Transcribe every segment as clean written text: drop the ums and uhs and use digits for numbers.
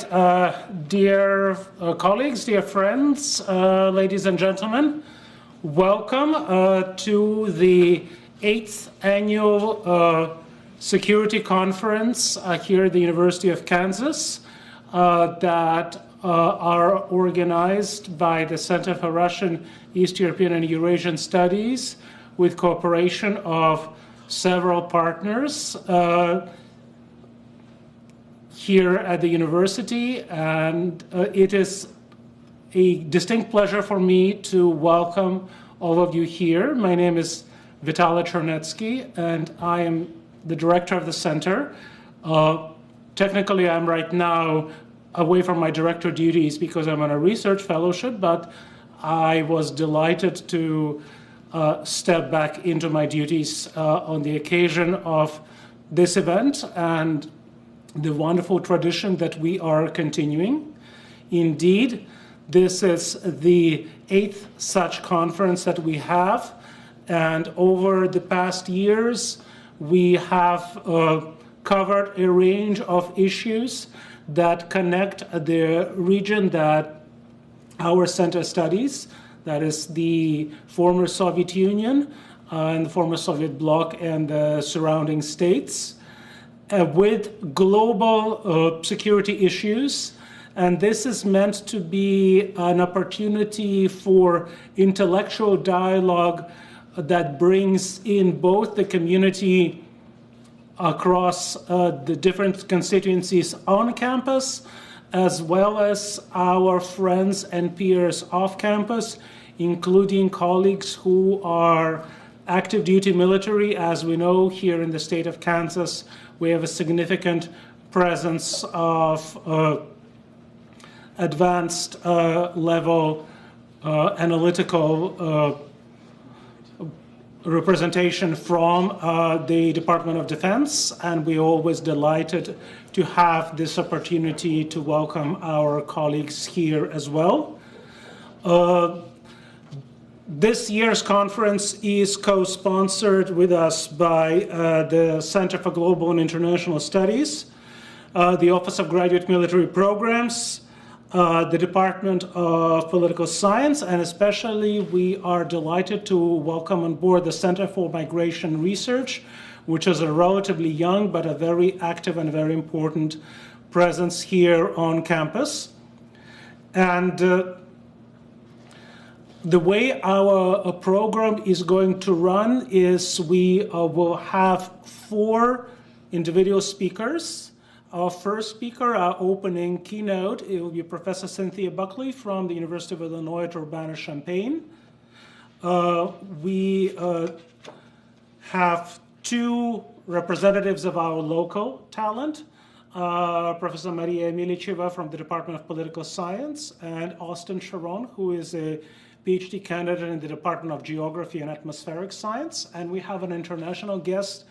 dear colleagues, dear friends, ladies and gentlemen, welcome to the 8th annual security conference here at the University of Kansas that are organized by the Center for Russian, East European, and Eurasian Studies with cooperation of several partners here at the university, and it is a distinct pleasure for me to welcome all of you here. My name is Vitaly Chernetsky, and I am the director of the center. Technically, I'm right now away from my director duties because I'm on a research fellowship, but I was delighted to step back into my duties on the occasion of this event and the wonderful tradition that we are continuing. Indeed, this is the 8th such conference that we have, and over the past years, we have covered a range of issues that connect the region that our center studies, that is the former Soviet Union and the former Soviet bloc and the surrounding states, with global security issues. And this is meant to be an opportunity for intellectual dialogue that brings in both the community across the different constituencies on campus, as well as our friends and peers off campus, including colleagues who are active duty military. As we know, here in the state of Kansas, we have a significant presence of advanced level analytical representation from the Department of Defense, and we're always delighted to have this opportunity to welcome our colleagues here as well. This year's conference is co-sponsored with us by the Center for Global and International Studies, the Office of Graduate Military Programs, the Department of Political Science, and especially we are delighted to welcome on board the Center for Migration Research, which is a relatively young but a very active and very important presence here on campus. And the way our program is going to run is we will have 4 individual speakers. Our first speaker, our opening keynote, it will be Professor Cynthia Buckley from the University of Illinois at Urbana-Champaign. We have 2 representatives of our local talent, Professor Maria Milicheva from the Department of Political Science, and Austin Sharon, who is a PhD candidate in the Department of Geography and Atmospheric Science. And we have an international guest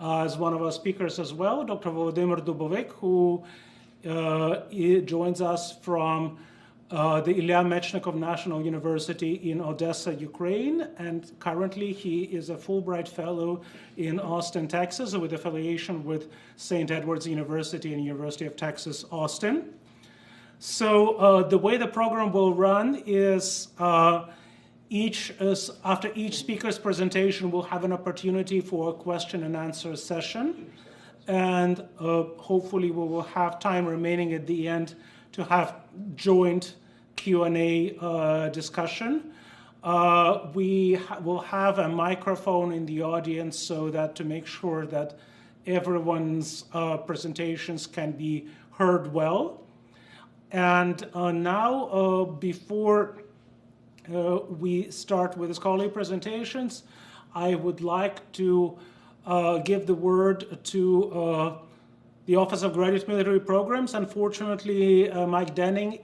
as one of our speakers as well, Dr. Volodymyr Dubovik, who joins us from the Ilya Mechnikov National University in Odessa, Ukraine. And currently he is a Fulbright Fellow in Austin, Texas, with affiliation with St. Edward's University and University of Texas, Austin. So the way the program will run is after each speaker's presentation, we'll have an opportunity for a question and answer session. And hopefully we will have time remaining at the end to have joint Q&A discussion. We will have a microphone in the audience so that to make sure that everyone's presentations can be heard well. And now, before we start with the scholarly presentations, I would like to give the word to the Office of Graduate Military Programs. Unfortunately, Mike Denning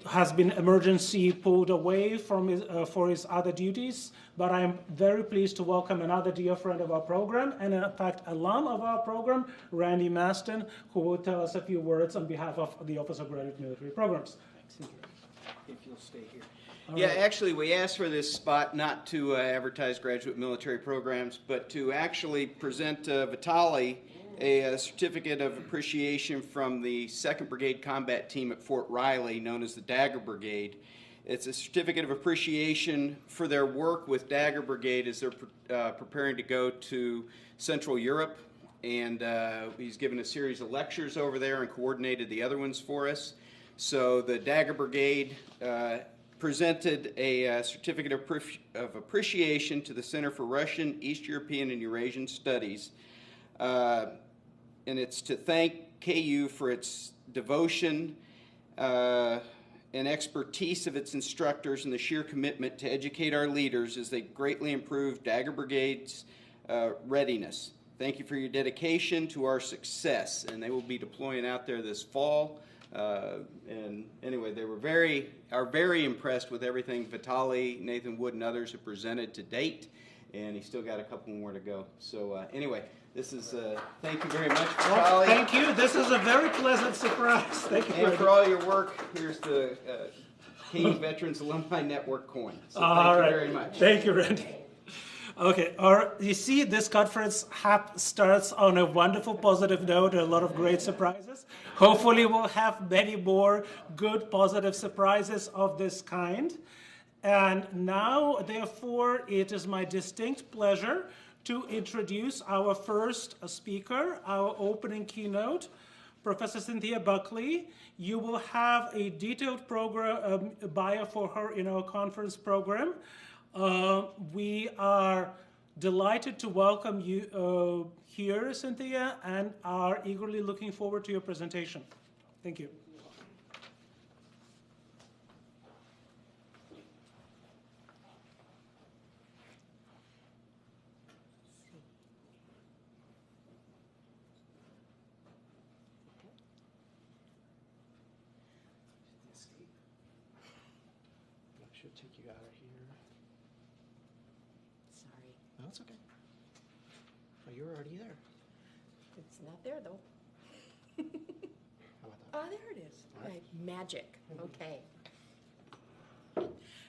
has been emergency pulled away from for his other duties, but I'm very pleased to welcome another dear friend of our program, and in fact, alum of our program, Randy Maston, who will tell us a few words on behalf of the Office of Graduate Military Programs. Thanks. If you'll stay here. Yeah, actually, we asked for this spot not to advertise graduate military programs, but to actually present Vitaly a certificate of appreciation from the 2nd Brigade Combat Team at Fort Riley, known as the Dagger Brigade. It's a certificate of appreciation for their work with Dagger Brigade as they're preparing to go to Central Europe. And he's given a series of lectures over there and coordinated the other ones for us. So the Dagger Brigade presented a certificate of appreciation to the Center for Russian, East European, and Eurasian Studies. And it's to thank KU for its devotion and expertise of its instructors and the sheer commitment to educate our leaders as they greatly improve Dagger Brigade's readiness. Thank you for your dedication to our success. And they will be deploying out there this fall. And anyway, they are very impressed with everything Vitaly, Nathan Wood, and others have presented to date. And he's still got a couple more to go. So anyway, this is, thank you very much, Vitaly. Well, thank you. This is a very pleasant surprise. Thank you. And for all your work, here's the KU Veterans Alumni Network coin. So thank you very much. Thank you, Randy. Okay, you see, this conference starts on a wonderful positive note, a lot of great surprises. Hopefully we'll have many more good positive surprises of this kind. And now, therefore, it is my distinct pleasure to introduce our first speaker, our opening keynote, Professor Cynthia Buckley. You will have a detailed program bio for her in our conference program. We are delighted to welcome you here, Cynthia, and are eagerly looking forward to your presentation. Thank you. Take you out of here. Sorry. No, it's okay. Oh, you're already there. It's not there, though. How about that? Oh, there it is. All right. Magic. Okay.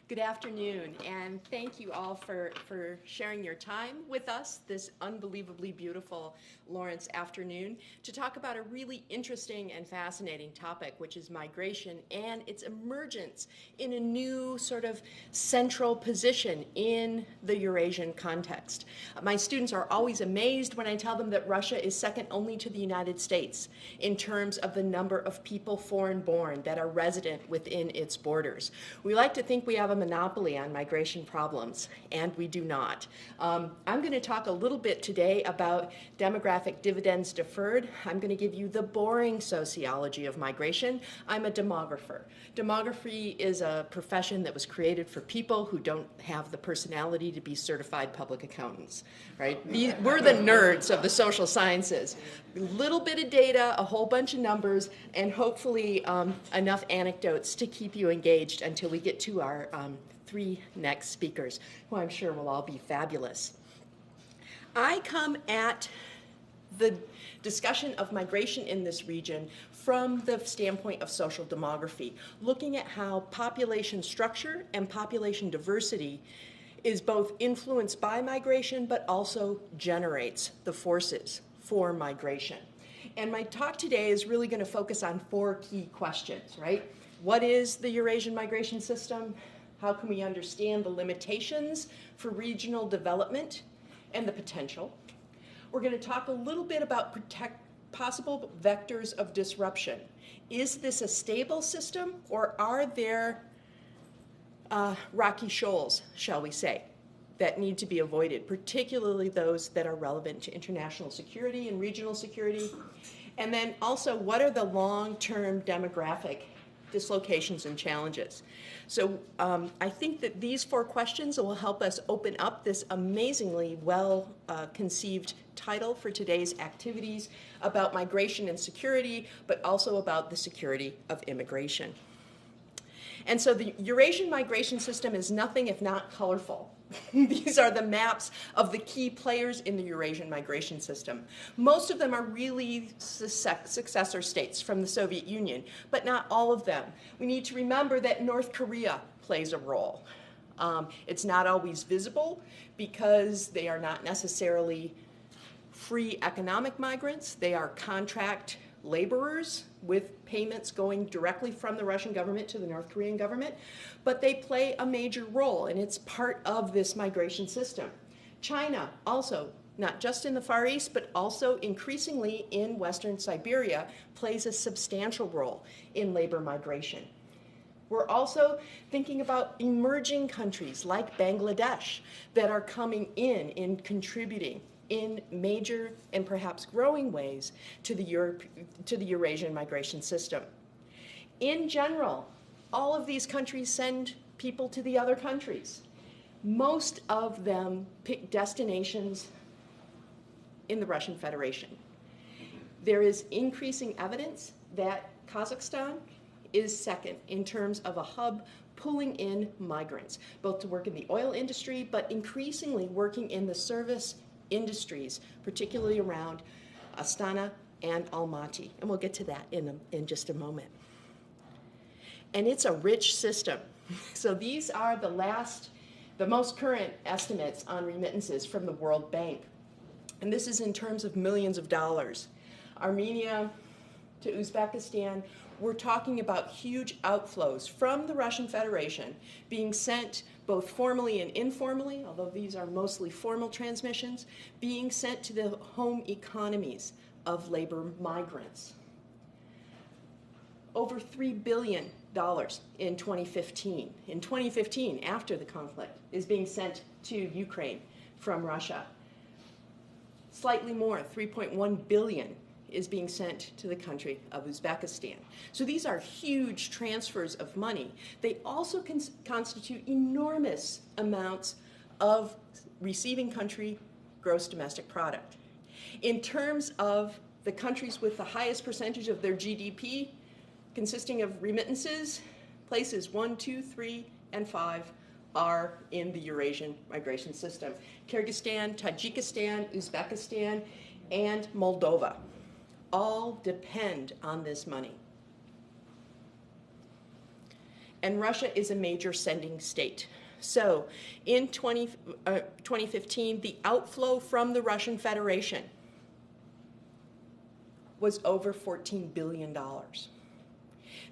Good afternoon, and thank you all for sharing your time with us this unbelievably beautiful Lawrence afternoon to talk about a really interesting and fascinating topic, which is migration and its emergence in a new sort of central position in the Eurasian context. My students are always amazed when I tell them that Russia is second only to the United States in terms of the number of people foreign-born that are resident within its borders. We like to think we have a monopoly on migration problems, and we do not. I'm going to talk a little bit today about demographic dividends deferred. I'm going to give you the boring sociology of migration. I'm a demographer. Demography is a profession that was created for people who don't have the personality to be certified public accountants, right? We're the nerds of the social sciences. A little bit of data, a whole bunch of numbers, and hopefully enough anecdotes to keep you engaged until we get to our three next speakers, who I'm sure will all be fabulous. I come at the discussion of migration in this region from the standpoint of social demography, looking at how population structure and population diversity is both influenced by migration but also generates the forces for migration. And my talk today is really going to focus on four key questions, right? What is the Eurasian migration system? How can we understand the limitations for regional development and the potential? We're going to talk a little bit about possible vectors of disruption. Is this a stable system, or are there rocky shoals, shall we say, that need to be avoided, particularly those that are relevant to international security and regional security? And then also, what are the long-term demographic dislocations and challenges? So I think that these four questions will help us open up this amazingly well-conceived title for today's activities about migration and security, but also about the security of immigration. And so the Eurasian migration system is nothing if not colorful. These are the maps of the key players in the Eurasian migration system. Most of them are really successor states from the Soviet Union, but not all of them. We need to remember that North Korea plays a role. It's not always visible because they are not necessarily free economic migrants. They are contract laborers with payments going directly from the Russian government to the North Korean government, but they play a major role, and it's part of this migration system. China also, not just in the Far East, but also increasingly in Western Siberia, plays a substantial role in labor migration. We're also thinking about emerging countries like Bangladesh that are coming in and contributing in major and perhaps growing ways to the Eurasian migration system. In general, all of these countries send people to the other countries. Most of them pick destinations in the Russian Federation. There is increasing evidence that Kazakhstan is second in terms of a hub pulling in migrants, both to work in the oil industry, but increasingly working in the service industries, particularly around Astana and Almaty. And we'll get to that in just a moment. And it's a rich system. So these are the most current estimates on remittances from the World Bank. And this is in terms of millions of dollars. Armenia to Uzbekistan, we're talking about huge outflows from the Russian Federation being sent both formally and informally, although these are mostly formal transmissions, being sent to the home economies of labor migrants. Over $3 billion in 2015. In 2015, after the conflict, is being sent to Ukraine from Russia. Slightly more, 3.1 billion is being sent to the country of Uzbekistan. So these are huge transfers of money. They also constitute enormous amounts of receiving country gross domestic product. In terms of the countries with the highest percentage of their GDP consisting of remittances, places 1, 2, 3, and 5 are in the Eurasian migration system. Kyrgyzstan, Tajikistan, Uzbekistan, and Moldova all depend on this money. And Russia is a major sending state. So in 2015, the outflow from the Russian Federation was over $14 billion.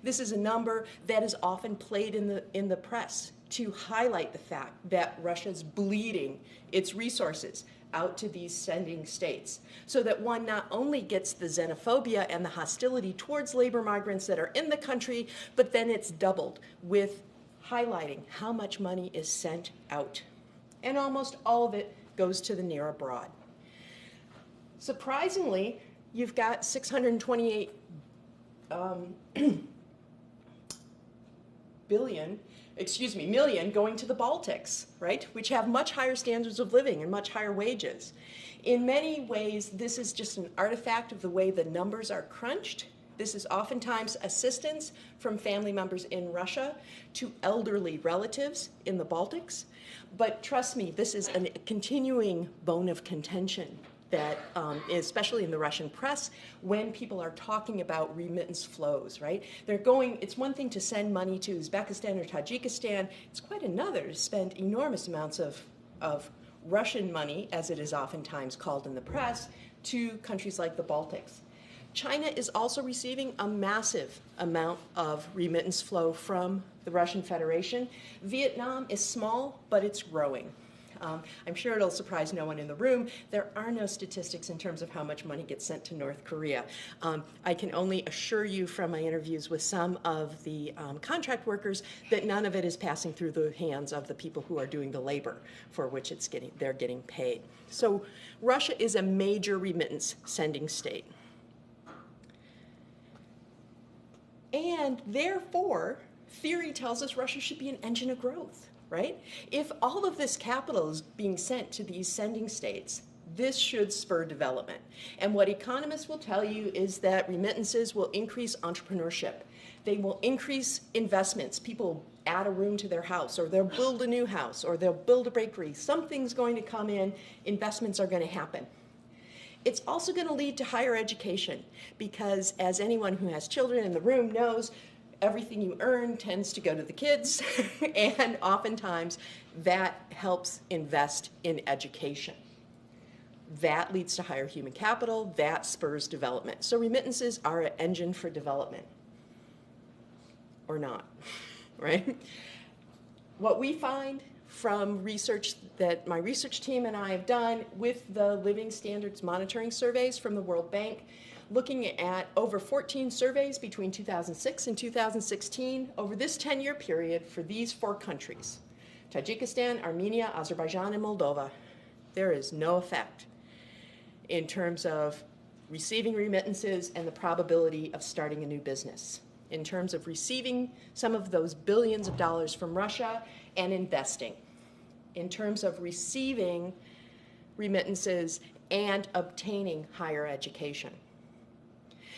This is a number that is often played in the press to highlight the fact that Russia's bleeding its resources out to these sending states, so that one not only gets the xenophobia and the hostility towards labor migrants that are in the country, but then it's doubled with highlighting how much money is sent out. And almost all of it goes to the near abroad. Surprisingly, you've got 628 million going to the Baltics, right? Which have much higher standards of living and much higher wages. In many ways, this is just an artifact of the way the numbers are crunched. This is oftentimes assistance from family members in Russia to elderly relatives in the Baltics. But trust me, this is a continuing bone of contention that, especially in the Russian press, when people are talking about remittance flows, right? It's one thing to send money to Uzbekistan or Tajikistan. It's quite another to spend enormous amounts of Russian money, as it is oftentimes called in the press, to countries like the Baltics. China is also receiving a massive amount of remittance flow from the Russian Federation. Vietnam is small, but it's growing. I'm sure it'll surprise no one in the room. There are no statistics in terms of how much money gets sent to North Korea. I can only assure you from my interviews with some of the contract workers that none of it is passing through the hands of the people who are doing the labor for which they're getting paid. So Russia is a major remittance sending state. And therefore, theory tells us Russia should be an engine of growth. Right? If all of this capital is being sent to these sending states, this should spur development. And what economists will tell you is that remittances will increase entrepreneurship. They will increase investments. People add a room to their house, or they'll build a new house, or they'll build a bakery. Something's going to come in. Investments are going to happen. It's also going to lead to higher education because, as anyone who has children in the room knows, everything you earn tends to go to the kids, and oftentimes that helps invest in education. That leads to higher human capital. That spurs development. So remittances are an engine for development. Or not, right? What we find from research that my research team and I have done with the living standards monitoring surveys from the World Bank, looking at over 14 surveys between 2006 and 2016 over this 10-year period for these 4 countries, Tajikistan, Armenia, Azerbaijan, and Moldova, there is no effect in terms of receiving remittances and the probability of starting a new business, in terms of receiving some of those billions of dollars from Russia and investing, in terms of receiving remittances and obtaining higher education.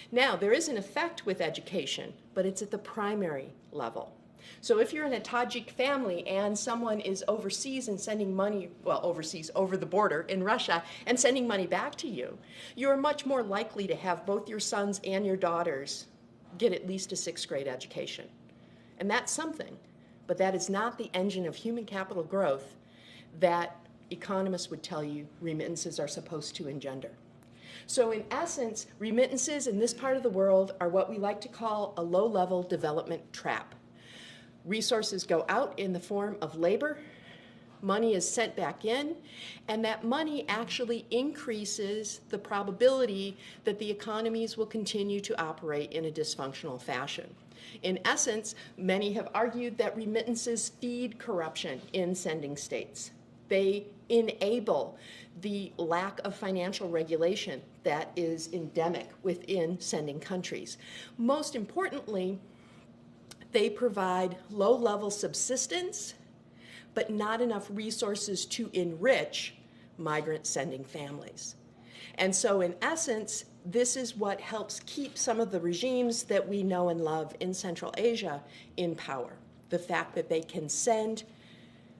Now, there is an effect with education, but it's at the primary level. So if you're in a Tajik family and someone is overseas and sending money, well, overseas, over the border in Russia, and sending money back to you, you're much more likely to have both your sons and your daughters get at least a 6th grade education. And that's something, but that is not the engine of human capital growth that economists would tell you remittances are supposed to engender. So in essence, remittances in this part of the world are what we like to call a low-level development trap. Resources go out in the form of labor, money is sent back in, and that money actually increases the probability that the economies will continue to operate in a dysfunctional fashion. In essence, many have argued that remittances feed corruption in sending states. They enable the lack of financial regulation that is endemic within sending countries. Most importantly, they provide low-level subsistence, but not enough resources to enrich migrant-sending families. And so in essence, this is what helps keep some of the regimes that we know and love in Central Asia in power. The fact that they can send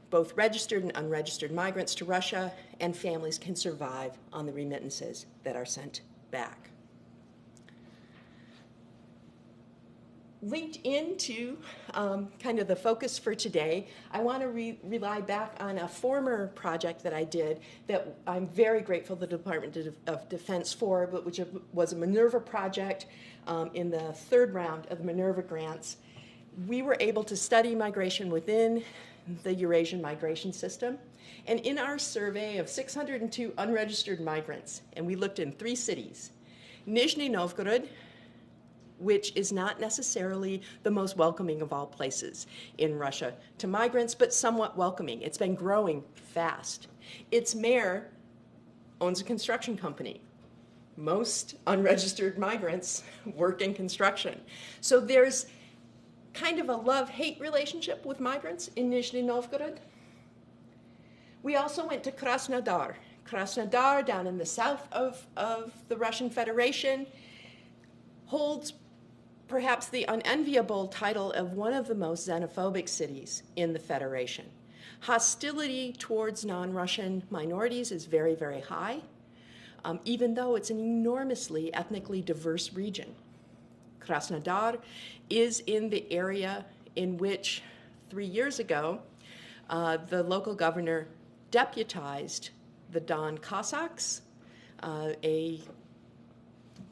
both registered and unregistered migrants to Russia, and families can survive on the remittances that are sent back. Linked into kind of the focus for today, I want to rely back on a former project that I did that I'm very grateful to the Department of Defense for, but which was a Minerva project in the 3rd round of the Minerva grants. We were able to study migration within the Eurasian migration system. And in our survey of 602 unregistered migrants, and we looked in 3 cities, Nizhny Novgorod, which is not necessarily the most welcoming of all places in Russia to migrants, but somewhat welcoming. It's been growing fast. Its mayor owns a construction company. Most unregistered migrants work in construction. So there's kind of a love-hate relationship with migrants in Nizhny Novgorod. We also went to Krasnodar. Krasnodar, down in the south of the Russian Federation, holds perhaps the unenviable title of one of the most xenophobic cities in the Federation. Hostility towards non-Russian minorities is very, very high, even though it's an enormously ethnically diverse region. Krasnodar is in the area in which 3 years ago the local governor deputized the Don Cossacks, a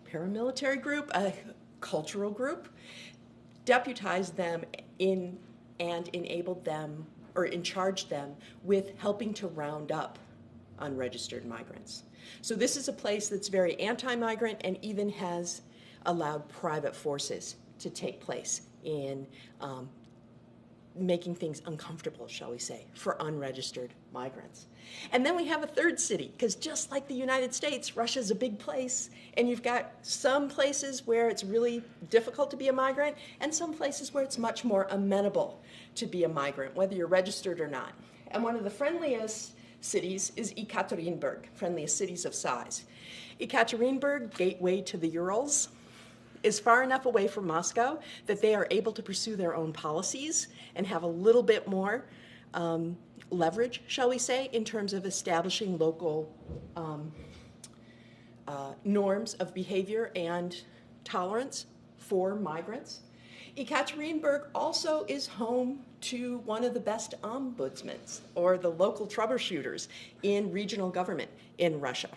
paramilitary group, a cultural group, deputized them in and enabled them or charged them with helping to round up unregistered migrants. So this is a place that's very anti-migrant and even has allowed private forces to take place in making things uncomfortable, shall we say, for unregistered migrants. And then we have a 3rd city, because just like the United States, Russia's a big place, and you've got some places where it's really difficult to be a migrant, and some places where it's much more amenable to be a migrant, whether you're registered or not. And one of the friendliest cities is Ekaterinburg, friendliest cities of size. Ekaterinburg, gateway to the Urals, is far enough away from Moscow that they are able to pursue their own policies and have a little bit more leverage, shall we say, in terms of establishing local norms of behavior and tolerance for migrants. Ekaterinburg also is home to one of the best ombudsmen, or the local troubleshooters in regional government in Russia.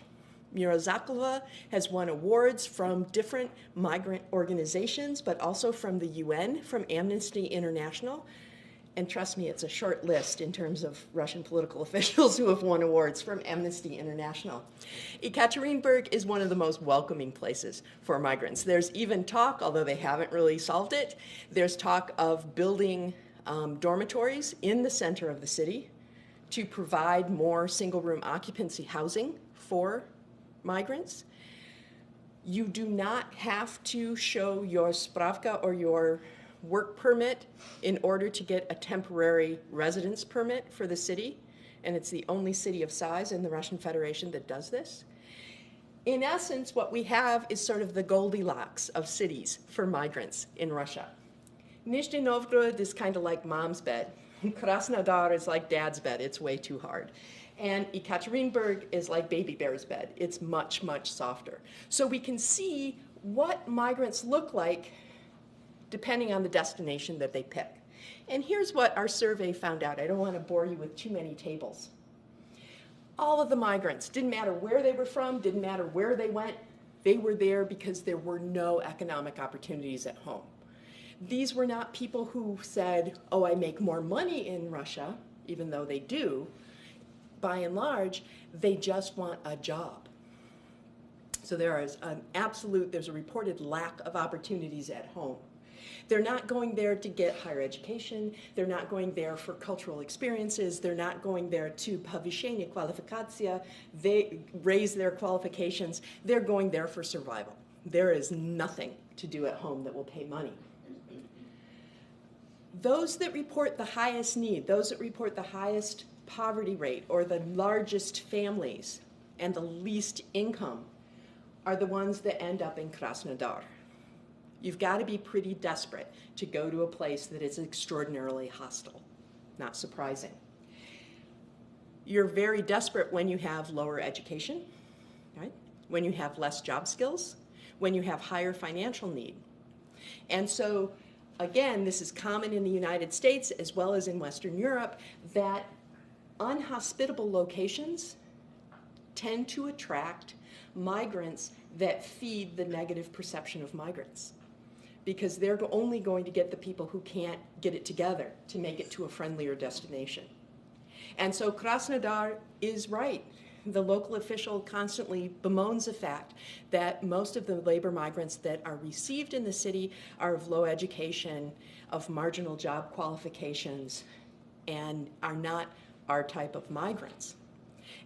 Mirozaklova has won awards from different migrant organizations, but also from the UN, from Amnesty International. And trust me, it's a short list in terms of Russian political officials who have won awards from Amnesty International. Ekaterinburg is one of the most welcoming places for migrants. There's even talk, although they haven't really solved it, there's talk of building dormitories in the center of the city to provide more single-room occupancy housing for migrants. You do not have to show your spravka or your work permit in order to get a temporary residence permit for the city, and it's the only city of size in the Russian Federation that does this. In essence, what we have is sort of the Goldilocks of cities for migrants in Russia. Nizhny Novgorod is kind of like mom's bed. Krasnodar is like dad's bed. It's way too hard. And Ekaterinburg is like baby bear's bed. It's much, much softer. So we can see what migrants look like depending on the destination that they pick. And here's what our survey found out. I don't want to bore you with too many tables. All of the migrants, didn't matter where they were from, didn't matter where they went, they were there because there were no economic opportunities at home. These were not people who said, oh, I make more money in Russia, even though they do. By and large, they just want a job. So there's a reported lack of opportunities at home. They're not going there to get higher education. They're not going there for cultural experiences. They're not going there to повышение квалификация. They raise their qualifications. They're going there for survival. There is nothing to do at home that will pay money. Those that report the highest need, those that report the highest poverty rate or the largest families and the least income are the ones that end up in Krasnodar. You've got to be pretty desperate to go to a place that is extraordinarily hostile. Not surprising. You're very desperate when you have lower education, right? When you have less job skills, when you have higher financial need. And so, again, this is common in the United States as well as in Western Europe, that unhospitable locations tend to attract migrants that feed the negative perception of migrants, because they're only going to get the people who can't get it together to make it to a friendlier destination. And so Krasnodar is right. The local official constantly bemoans the fact that most of the labor migrants that are received in the city are of low education, of marginal job qualifications, and are not our type of migrants.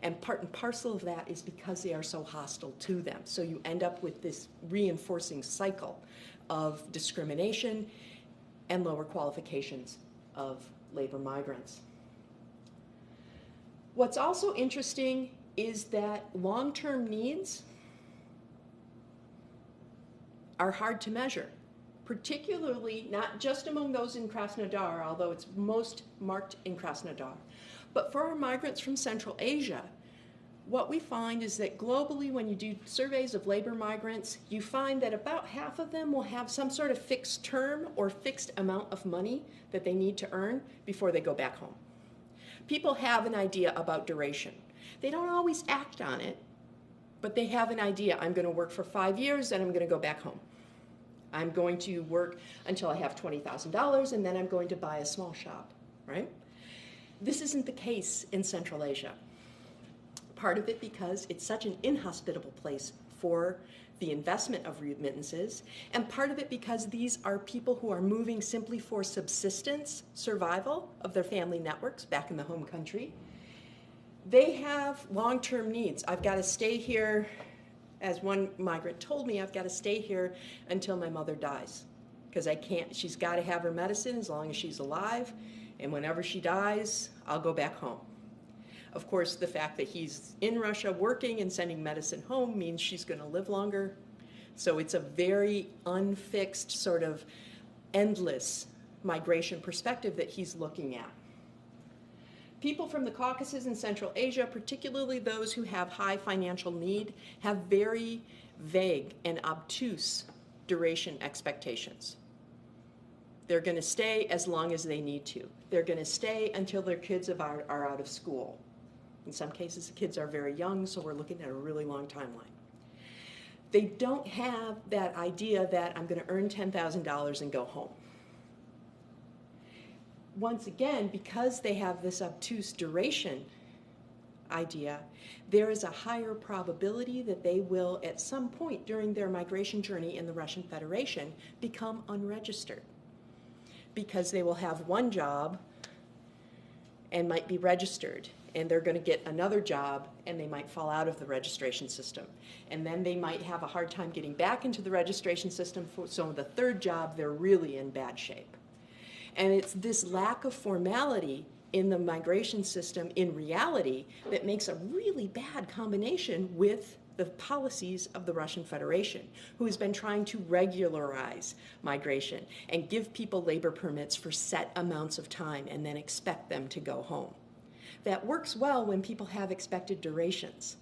And part and parcel of that is because they are so hostile to them. So you end up with this reinforcing cycle of discrimination and lower qualifications of labor migrants. What's also interesting is that long-term needs are hard to measure, particularly not just among those in Krasnodar, although it's most marked in Krasnodar, but for our migrants from Central Asia. What we find is that globally, when you do surveys of labor migrants, you find that about half of them will have some sort of fixed term or fixed amount of money that they need to earn before they go back home. People have an idea about duration. They don't always act on it, but they have an idea. I'm going to work for 5 years, and I'm going to go back home. I'm going to work until I have $20,000, and then I'm going to buy a small shop, right? This isn't the case in Central Asia. Part of it because it's such an inhospitable place for the investment of remittances, and part of it because these are people who are moving simply for subsistence, survival of their family networks back in the home country. They have long-term needs. I've got to stay here, as one migrant told me, I've got to stay here until my mother dies, because I can't, she's got to have her medicine as long as she's alive, and whenever she dies, I'll go back home. Of course, the fact that he's in Russia working and sending medicine home means she's going to live longer. So it's a very unfixed, sort of endless migration perspective that he's looking at. People from the Caucasus and Central Asia, particularly those who have high financial need, have very vague and obtuse duration expectations. They're going to stay as long as they need to. They're going to stay until their kids are out of school. In some cases, the kids are very young, so we're looking at a really long timeline. They don't have that idea that I'm going to earn $10,000 and go home. Once again, because they have this obtuse duration idea, there is a higher probability that they will, at some point during their migration journey in the Russian Federation, become unregistered, because they will have one job and might be registered, and they're going to get another job and they might fall out of the registration system. And then they might have a hard time getting back into the registration system, so the third job, they're really in bad shape. And it's this lack of formality in the migration system in reality that makes a really bad combination with the policies of the Russian Federation, who has been trying to regularize migration and give people labor permits for set amounts of time and then expect them to go home. That works well when people have expected durations.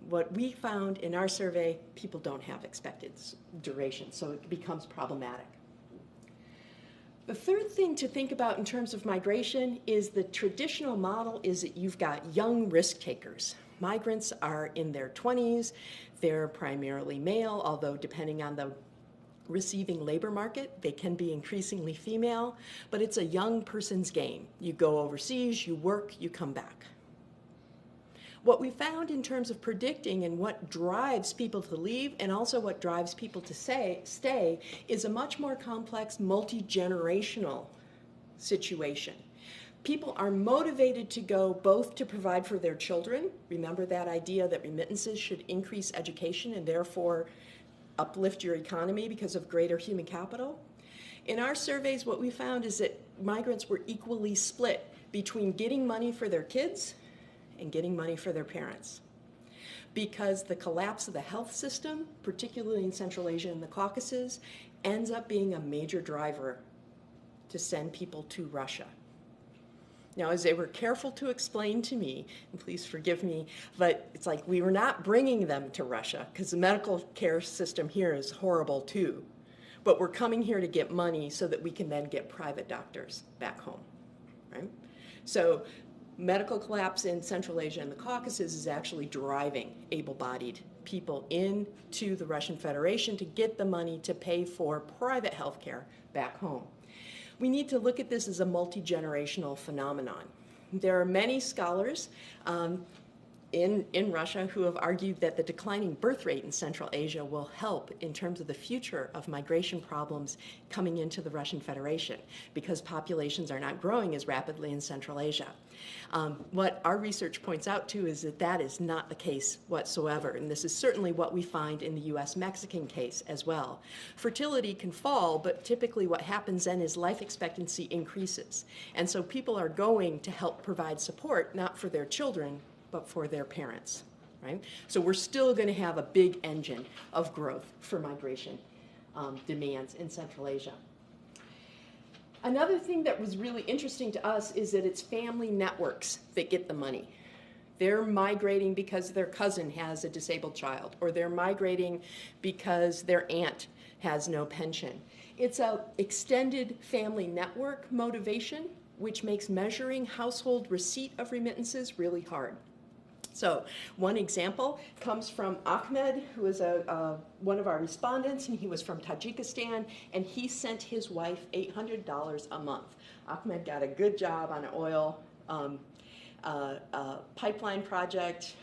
What we found in our survey, people don't have expected durations, so it becomes problematic. The third thing to think about in terms of migration is the traditional model is that you've got young risk takers. Migrants are in their 20s. They're primarily male, although depending on the receiving labor market, they can be increasingly female, but it's a young person's game. You go overseas, you work, you come back. What we found in terms of predicting and what drives people to leave and also what drives people to stay is a much more complex, multi-generational situation. People are motivated to go both to provide for their children. Remember that idea that remittances should increase education and therefore uplift your economy because of greater human capital. In our surveys, what we found is that migrants were equally split between getting money for their kids and getting money for their parents. Because the collapse of the health system, particularly in Central Asia and the Caucasus, ends up being a major driver to send people to Russia. Now, as they were careful to explain to me, and please forgive me, but it's like we were not bringing them to Russia because the medical care system here is horrible too. But we're coming here to get money so that we can then get private doctors back home, right? So medical collapse in Central Asia and the Caucasus is actually driving able-bodied people into the Russian Federation to get the money to pay for private health care back home. We need to look at this as a multi-generational phenomenon. There are many scholars in Russia who have argued that the declining birth rate in Central Asia will help in terms of the future of migration problems coming into the Russian Federation because populations are not growing as rapidly in Central Asia. What our research points out too is that that is not the case whatsoever, and this is certainly what we find in the US-Mexican case as well. Fertility can fall, but typically what happens then is life expectancy increases, and so people are going to help provide support not for their children but for their parents, right? So we're still going to have a big engine of growth for migration demands in Central Asia. Another thing that was really interesting to us is that it's family networks that get the money. They're migrating because their cousin has a disabled child, or they're migrating because their aunt has no pension. It's an extended family network motivation, which makes measuring household receipt of remittances really hard. So one example comes from Ahmed, who is one of our respondents, and he was from Tajikistan, and he sent his wife $800 a month. Ahmed got a good job on an oil pipeline project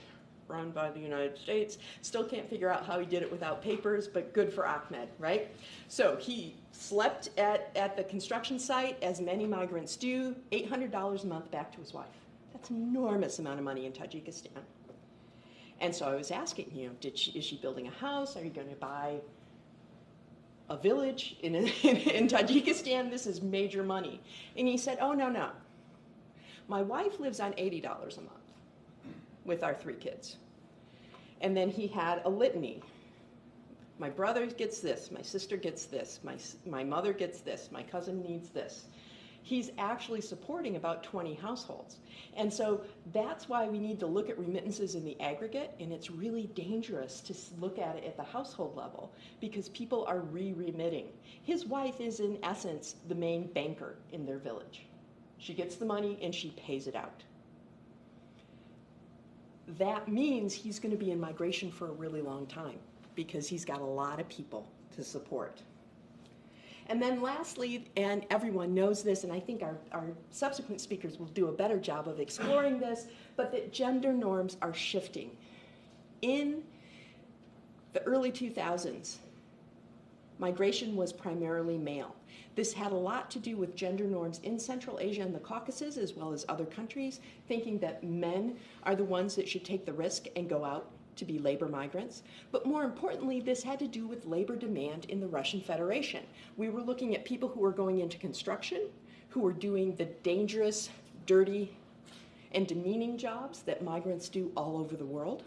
run by the United States. Still can't figure out how he did it without papers, but good for Ahmed, right? So he slept at the construction site, as many migrants do, $800 a month back to his wife. That's an enormous amount of money in Tajikistan. And so I was asking, is she building a house? Are you going to buy a village in Tajikistan? This is major money. And he said, oh, no. My wife lives on $80 a month with our 3 kids. And then he had a litany. My brother gets this, my sister gets this, my mother gets this, my cousin needs this. He's actually supporting about 20 households. And so that's why we need to look at remittances in the aggregate, and it's really dangerous to look at it at the household level because people are re-remitting. His wife is, in essence, the main banker in their village. She gets the money and she pays it out. that means he's going to be in migration for a really long time because he's got a lot of people to support. And then lastly, and everyone knows this, and I think our subsequent speakers will do a better job of exploring this, but that gender norms are shifting. In the early 2000s, migration was primarily male. This had a lot to do with gender norms in Central Asia and the Caucasus, as well as other countries, thinking that men are the ones that should take the risk and go out to be labor migrants. But more importantly, this had to do with labor demand in the Russian Federation. We were looking at people who were going into construction, who were doing the dangerous, dirty, and demeaning jobs that migrants do all over the world,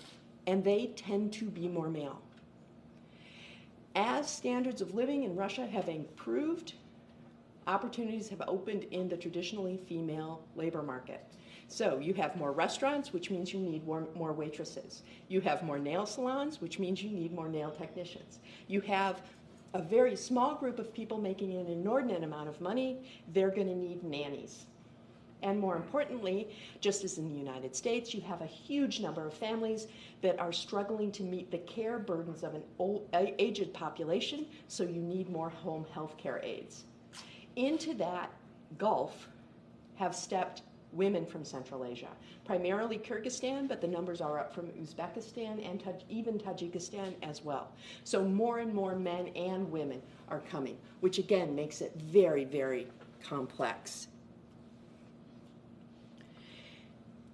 and they tend to be more male. As standards of living in Russia have improved, opportunities have opened in the traditionally female labor market. So you have more restaurants, which means you need more waitresses. You have more nail salons, which means you need more nail technicians. You have a very small group of people making an inordinate amount of money. They're going to need nannies. And more importantly, just as in the United States, you have a huge number of families that are struggling to meet the care burdens of an aged population, so you need more home health care aides. Into that gulf have stepped women from Central Asia, primarily Kyrgyzstan, but the numbers are up from Uzbekistan and even Tajikistan as well. So more and more men and women are coming, which again makes it very, very complex.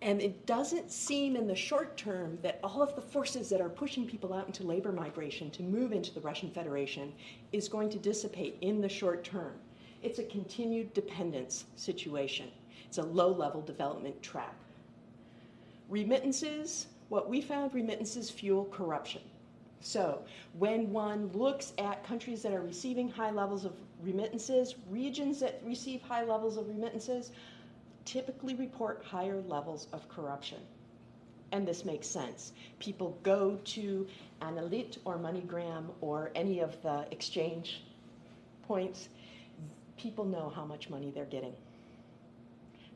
And it doesn't seem in the short term that all of the forces that are pushing people out into labor migration to move into the Russian Federation is going to dissipate in the short term. It's a continued dependence situation. It's a low-level development trap. Remittances, what we found, remittances fuel corruption. So when one looks at countries that are receiving high levels of remittances, regions that receive high levels of remittances typically report higher levels of corruption. And this makes sense. People go to Analyt or MoneyGram or any of the exchange points. People know how much money they're getting.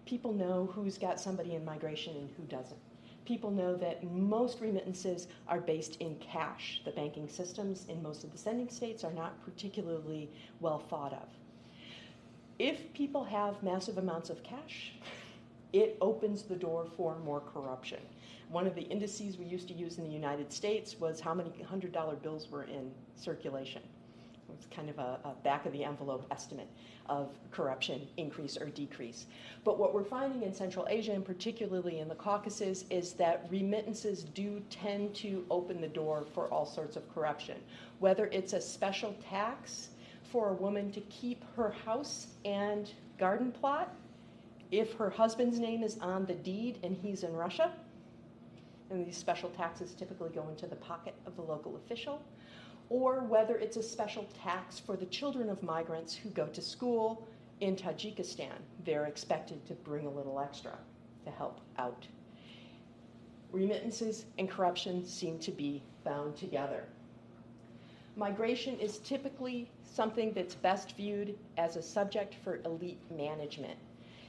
People know who's got somebody in migration and who doesn't. People know that most remittances are based in cash. The banking systems in most of the sending states are not particularly well thought of. If people have massive amounts of cash, it opens the door for more corruption. One of the indices we used to use in the United States was how many $100 bills were in circulation. It was kind of a back of the envelope estimate of corruption increase or decrease. But what we're finding in Central Asia, and particularly in the Caucasus, is that remittances do tend to open the door for all sorts of corruption. Whether it's a special tax for a woman to keep her house and garden plot if her husband's name is on the deed and he's in Russia, and these special taxes typically go into the pocket of the local official, or whether it's a special tax for the children of migrants who go to school in Tajikistan. They're expected to bring a little extra to help out. Remittances and corruption seem to be bound together. Migration is typically something that's best viewed as a subject for elite management.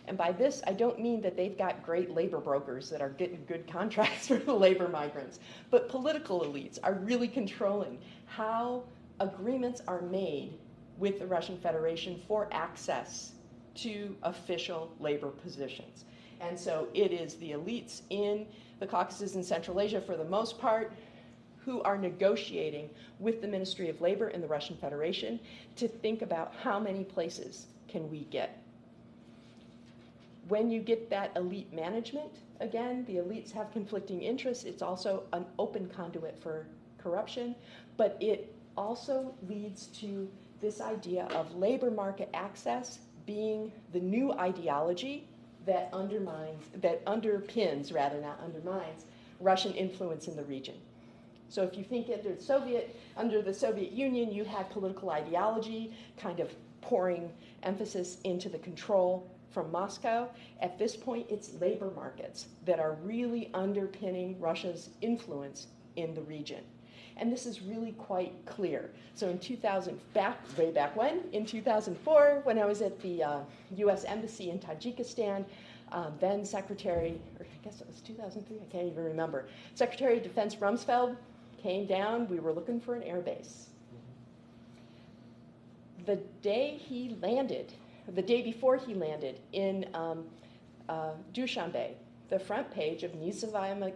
And by this, I don't mean that they've got great labor brokers that are getting good contracts for the labor migrants, but political elites are really controlling how agreements are made with the Russian Federation for access to official labor positions. And so it is the elites in the Caucasus and Central Asia, for the most part, who are negotiating with the Ministry of Labor in the Russian Federation to think about how many places can we get. When you get that elite management, again, the elites have conflicting interests. It's also an open conduit for corruption, but it also leads to this idea of labor market access being the new ideology that underpins, rather not undermines, Russian influence in the region. So if you think under the Soviet Union, you had political ideology kind of pouring emphasis into the control from Moscow. At this point, it's labor markets that are really underpinning Russia's influence in the region. And this is really quite clear. So in 2004, when I was at the US Embassy in Tajikistan, Then Secretary, or I guess it was 2003, I can't even remember. Secretary of Defense Rumsfeld came down. We were looking for an air base. The day he landed, the day before he landed in Dushanbe, the front page of Nezavisomaya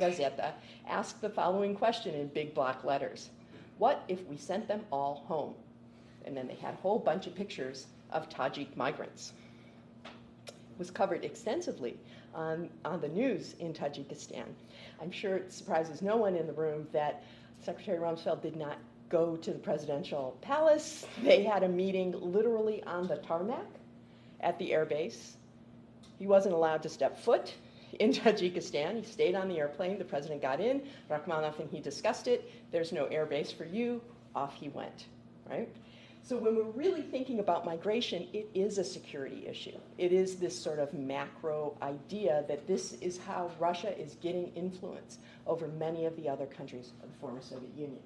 Gazeta asked the following question in big block letters: what if we sent them all home? And then they had a whole bunch of pictures of Tajik migrants. It was covered extensively on the news in Tajikistan. I'm sure it surprises no one in the room that Secretary Rumsfeld did not go to the presidential palace. They had a meeting literally on the tarmac at the airbase. He wasn't allowed to step foot in Tajikistan. He stayed on the airplane. The president got in. Rachmaninoff and he discussed it. There's no airbase for you. Off he went, right? So when we're really thinking about migration, it is a security issue. It is this sort of macro idea that this is how Russia is getting influence over many of the other countries of the former Soviet Union.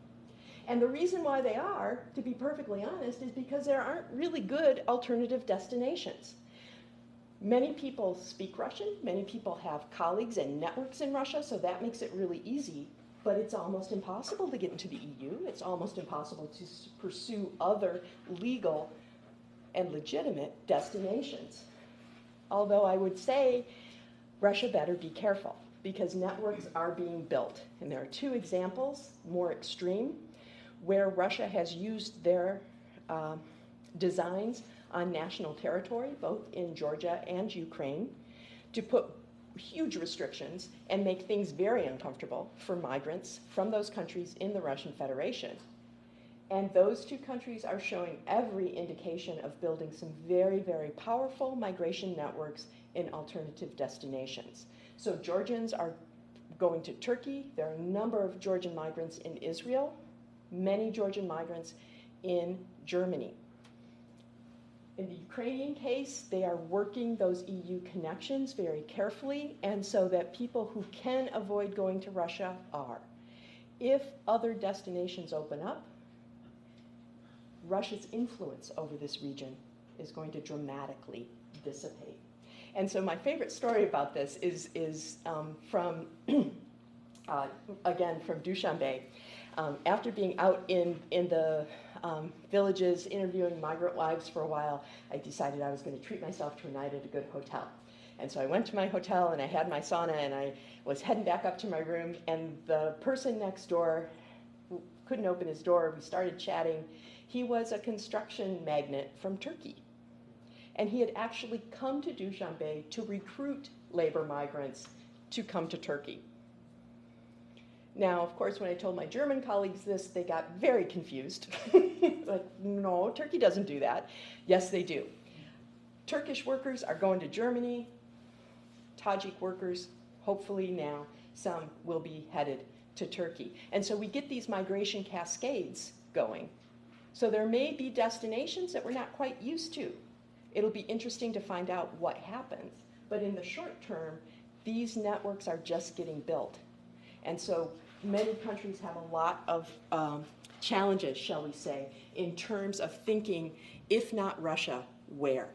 And the reason why they are, to be perfectly honest, is because there aren't really good alternative destinations. Many people speak Russian. Many people have colleagues and networks in Russia, so that makes it really easy. But it's almost impossible to get into the EU. It's almost impossible to pursue other legal and legitimate destinations. Although I would say Russia better be careful, because networks are being built. And there are two examples, more extreme, where Russia has used their designs on national territory, both in Georgia and Ukraine, to put huge restrictions and make things very uncomfortable for migrants from those countries in the Russian Federation. And those two countries are showing every indication of building some very, very powerful migration networks in alternative destinations. So Georgians are going to Turkey. There are a number of Georgian migrants in Israel, many Georgian migrants in Germany. In the Ukrainian case, they are working those EU connections very carefully, and so that people who can avoid going to Russia are. If other destinations open up, Russia's influence over this region is going to dramatically dissipate. And so my favorite story about this is from, again, from Dushanbe. After being out in the villages interviewing migrant wives for a while, I decided I was going to treat myself to a night at a good hotel. And so I went to my hotel and I had my sauna and I was heading back up to my room, and the person next door couldn't open his door. We started chatting. He was a construction magnate from Turkey. And he had actually come to Dushanbe to recruit labor migrants to come to Turkey. Now, of course, when I told my German colleagues this, they got very confused. Like, no, Turkey doesn't do that. Yes, they do. Turkish workers are going to Germany. Tajik workers, hopefully now, some will be headed to Turkey. And so we get these migration cascades going. So there may be destinations that we're not quite used to. It'll be interesting to find out what happens. But in the short term, these networks are just getting built. And so many countries have a lot of challenges, shall we say, in terms of thinking, if not Russia, where?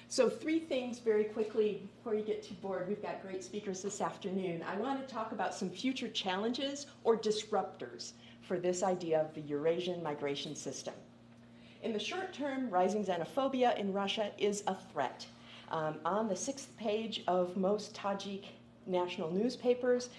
So 3 things very quickly before you get too bored. We've got great speakers this afternoon. I want to talk about some future challenges or disruptors for this idea of the Eurasian migration system. In the short term, rising xenophobia in Russia is a threat. On the 6th page of most Tajik national newspapers,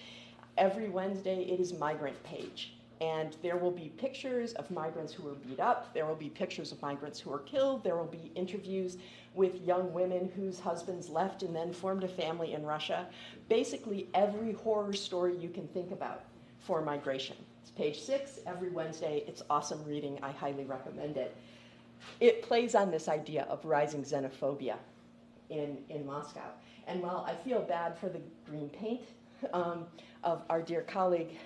every Wednesday it is migrant page. And there will be pictures of migrants who are beat up. There will be pictures of migrants who are killed. There will be interviews with young women whose husbands left and then formed a family in Russia. Basically, every horror story you can think about for migration. It's page 6, every Wednesday. It's awesome reading. I highly recommend it. It plays on this idea of rising xenophobia in Moscow. And while I feel bad for the green paint of our dear colleague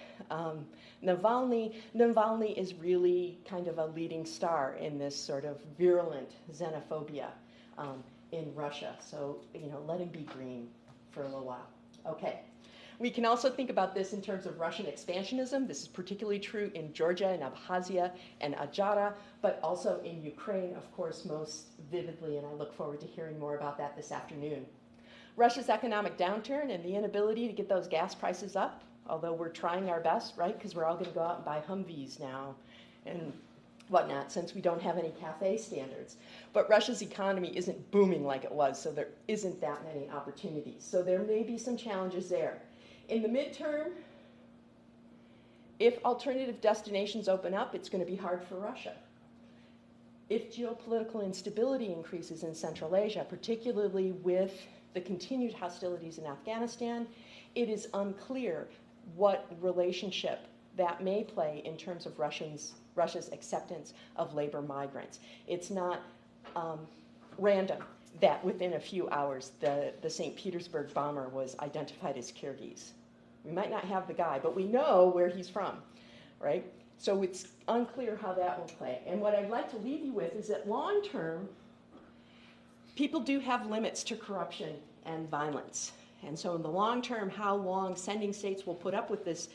Navalny is really kind of a leading star in this sort of virulent xenophobia in Russia. So, let him be green for a little while. Okay. We can also think about this in terms of Russian expansionism. This is particularly true in Georgia and Abkhazia and Adjara, but also in Ukraine, of course, most vividly, and I look forward to hearing more about that this afternoon. Russia's economic downturn and the inability to get those gas prices up, although we're trying our best, right, because we're all going to go out and buy Humvees now and whatnot, since we don't have any CAFE standards. But Russia's economy isn't booming like it was, so there isn't that many opportunities. So there may be some challenges there. In the midterm, if alternative destinations open up, it's going to be hard for Russia. If geopolitical instability increases in Central Asia, particularly with the continued hostilities in Afghanistan, it is unclear what relationship that may play in terms of Russia's acceptance of labor migrants. It's not random that within a few hours the St. Petersburg bomber was identified as Kyrgyz. We might not have the guy, but we know where he's from, right? So it's unclear how that will play. And what I'd like to leave you with is that long term, people do have limits to corruption and violence. And so in the long term, how long sending states will put up with this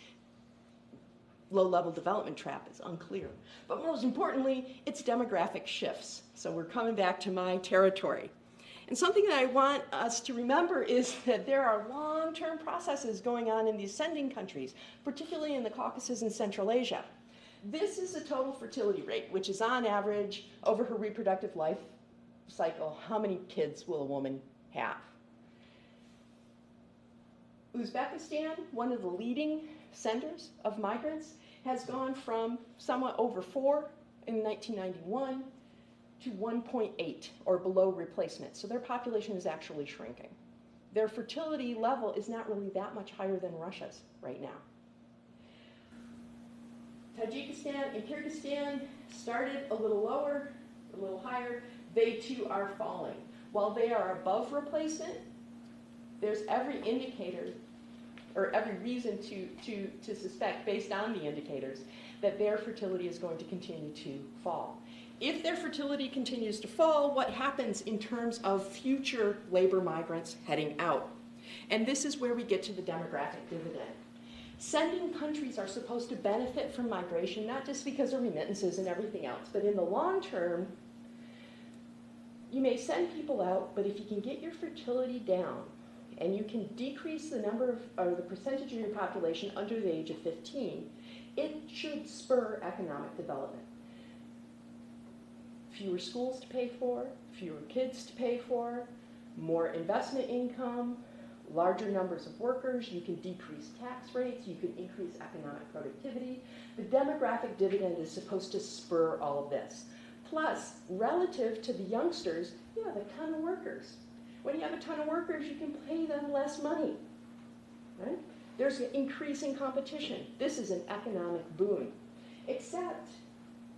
low-level development trap is unclear. But most importantly, it's demographic shifts. So we're coming back to my territory. And something that I want us to remember is that there are long-term processes going on in these sending countries, particularly in the Caucasus and Central Asia. This is the total fertility rate, which is on average, over her reproductive life cycle, how many kids will a woman have? Uzbekistan, one of the leading senders of migrants, has gone from somewhat over 4 in 1991 to 1.8 or below replacement. So their population is actually shrinking. Their fertility level is not really that much higher than Russia's right now. Tajikistan and Kyrgyzstan started a little lower, a little higher. They too are falling. While they are above replacement, there's every indicator or every reason to suspect, based on the indicators, that their fertility is going to continue to fall. If their fertility continues to fall, what happens in terms of future labor migrants heading out? And this is where we get to the demographic dividend. Sending countries are supposed to benefit from migration, not just because of remittances and everything else, but in the long term, you may send people out, but if you can get your fertility down, and you can decrease the number of, or the percentage of your population under the age of 15, it should spur economic development. Fewer schools to pay for, fewer kids to pay for, more investment income, larger numbers of workers, you can decrease tax rates, you can increase economic productivity. The demographic dividend is supposed to spur all of this. Plus, relative to the youngsters, you have a ton of workers. When you have a ton of workers, you can pay them less money, right? There's an increasing competition. This is an economic boon, except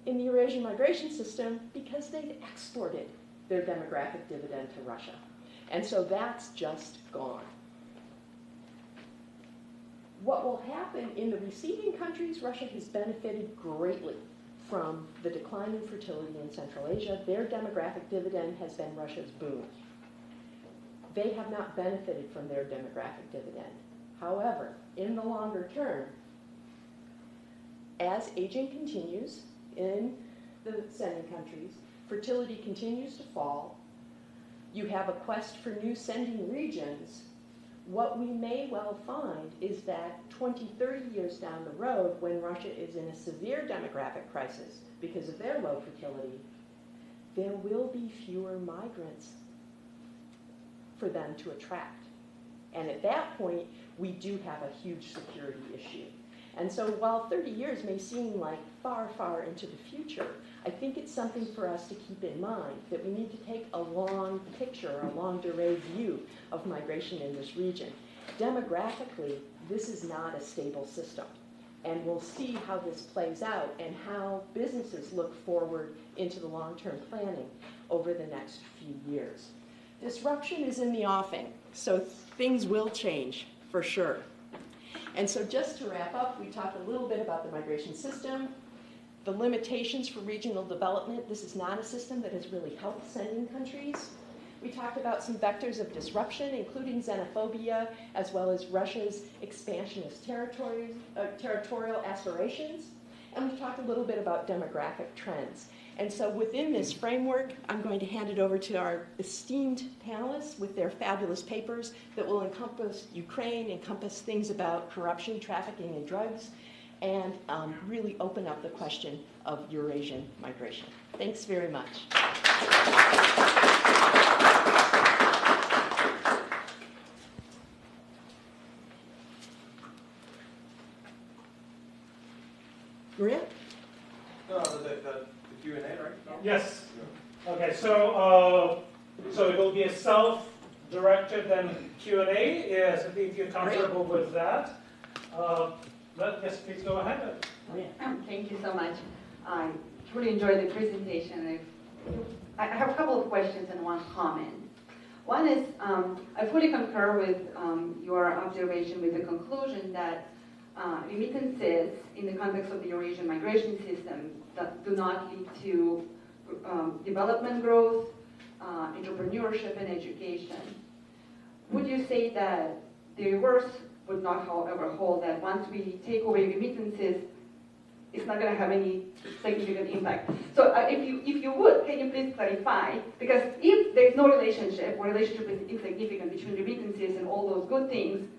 in the Eurasian migration system because they've exported their demographic dividend to Russia. And so that's just gone. What will happen in the receiving countries, Russia has benefited greatly from the decline in fertility in Central Asia. Their demographic dividend has been Russia's boon. They have not benefited from their demographic dividend. However, in the longer term, as aging continues in the sending countries, fertility continues to fall, you have a quest for new sending regions, what we may well find is that 20, 30 years down the road, when Russia is in a severe demographic crisis because of their low fertility, there will be fewer migrants for them to attract. And at that point, we do have a huge security issue. And so while 30 years may seem like far, far into the future, I think it's something for us to keep in mind, that we need to take a long picture, a long durée view of migration in this region. Demographically, this is not a stable system. And we'll see how this plays out and how businesses look forward into the long-term planning over the next few years. Disruption is in the offing, so things will change for sure. And so just to wrap up, we talked a little bit about the migration system, the limitations for regional development. This is not a system that has really helped sending countries. We talked about some vectors of disruption, including xenophobia, as well as Russia's expansionist territorial aspirations. And we talked a little bit about demographic trends. And so within this framework, I'm going to hand it over to our esteemed panelists with their fabulous papers that will encompass Ukraine, encompass things about corruption, trafficking, and drugs, and really open up the question of Eurasian migration. Thanks very much. Maria? No, the Q&A, right? No? Yes. Okay, so it will be a self-directed then Q&A. Yes, I think you're comfortable with that. Yes, please go ahead. Thank you so much. I truly enjoyed the presentation. I have a couple of questions and one comment. One is, I fully concur with your observation with the conclusion that remittances in the context of the Eurasian migration system that do not lead to development growth, entrepreneurship, and education. Would you say that the reverse would not, however, hold, that once we take away remittances, it's not going to have any significant impact? So if you would, can you please clarify? Because if there's no relationship, or relationship is insignificant between remittances and all those good things,